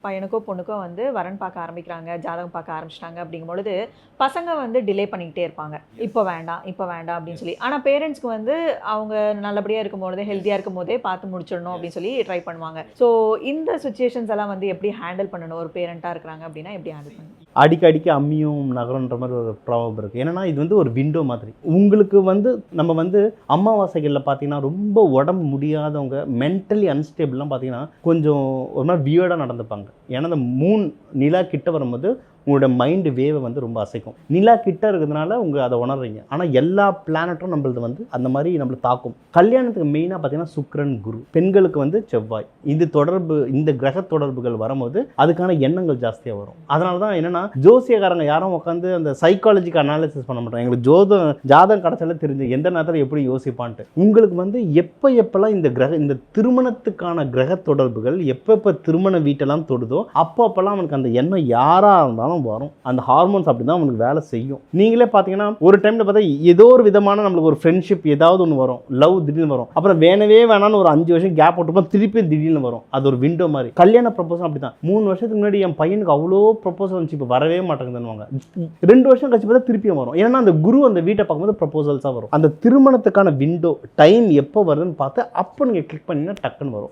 பையனுக்கோ பொண்ணுக்கோ வந்து வரன் பார்க்க ஆரம்பிக்கிறாங்க, ஜாதகம் பார்க்க ஆரம்பிச்சுட்டாங்க அப்படிங்கும்பொழுது, பசங்க வந்து டிலே பண்ணிக்கிட்டே இருப்பாங்க. இப்போ வேண்டாம், இப்போ வேண்டாம் அப்படின்னு சொல்லி. ஆனா பேரண்ட்ஸ்க்கு வந்து அவங்க நல்லபடியா இருக்கும்பொழுதே, ஹெல்த்தியா இருக்கும்போதே பார்த்து முடிச்சிடணும் அப்படின்னு சொல்லி ட்ரை பண்ணுவாங்க. ஸோ இந்த சிச்சுவேஷன்ஸ் எல்லாம் வந்து எப்படி ஹேண்டில் பண்ணணும்? ஒரு பேரண்ட்டா இருக்கிறாங்க அப்படின்னா எப்படி ஹேண்டில் பண்ணணும்? அடிக்கடிக்கு அம்மியும் நகரன்ற மாதிரி ஒரு ப்ராவப் இருக்குது. என்னன்னா இது வந்து ஒரு விண்டோ மாதிரி. உங்களுக்கு வந்து நம்ம வந்து அமாவாசைகளில் பார்த்தீங்கன்னா ரொம்ப உடம்பு முடியாதவங்க மென்டலி அன்ஸ்டேபிள்லாம் பார்த்தீங்கன்னா கொஞ்சம் ஒரு மாதிரி வியர்டாக நடந்துப்பாங்க. ஏன்னா அந்த மூன் நிலா கிட்ட வரும்போது உங்களோட மைண்டு வேவை வந்து ரொம்ப அசைக்கும். நிலா கிட்ட இருக்கிறதுனால உங்கள் அதை உணர்றீங்க. ஆனால் எல்லா பிளானட்டும் நம்மளது வந்து அந்த மாதிரி நம்மளை தாக்கும். கல்யாணத்துக்கு மெயினாக பார்த்தீங்கன்னா சுக்கிரன், குரு, பெண்களுக்கு வந்து செவ்வாய், இந்த தொடர்பு, இந்த கிரக தொடர்புகள் வரும்போது அதுக்கான எண்ணங்கள் ஜாஸ்தியாக வரும். அதனால தான் என்னென்னா ஜோசியக்காரங்க யாரும் உட்காந்து அந்த சைக்காலஜிக்கு அனாலிசிஸ் பண்ண மாட்டாங்க. எங்களுக்கு ஜாதகம் கிடச்சாலே தெரிஞ்சு எந்த நேரத்தில் எப்படி யோசிப்பான்ட்டு. உங்களுக்கு வந்து எப்பெல்லாம் இந்த திருமணத்துக்கான கிரக தொடர்புகள் எப்போ திருமண வீட்டெல்லாம் தொடுதோ அப்போல்லாம் அவனுக்கு அந்த எண்ணம் யாராக இருந்தாலும் வரும். அந்த ஹார்மோன்ஸ் அப்படி தான் அவனுக்கு வேலை செய்யும். நீங்களே பார்த்தீங்கன்னா ஒரு டைம்ல பார்த்தா ஏதோ ஒரு விதமான நம்மளுக்கு ஒரு ஃப்ரெண்ட்ஷிப் ஏதாவது ஒன்று வரும், லவ் திடீர்னு வரும், அப்புறம் வேணவே வேணான்னு ஒரு 5 வருஷம் கேப் போட்டுப்போம், திருப்பி திடீர்னு வரும். அது ஒரு விண்டோ மாதிரி. கல்யாண ப்ரப்போஸும் அப்படி தான். 3 வருஷத்துக்கு முன்னாடி என் பையனுக்கு அவ்வளோ ப்ரப்போசல் வந்துச்சு, இப்போ வரவே மாட்டேங்குதுன்னுவாங்க. 2 வருஷம் கழிச்சு பார்த்தா திருப்பியும் வரும். ஏன்னா அந்த குரு அந்த வீட்டை பார்க்கும்போது ப்ரப்போசல்ஸாக வரும். அந்த திருமணத்துக்கான விண்டோ டைம் எப்போ வருதுன்னு பார்த்து அப்போ நீங்கள் கிளிக் பண்ணிங்கன்னா டக்குன்னு வரும்.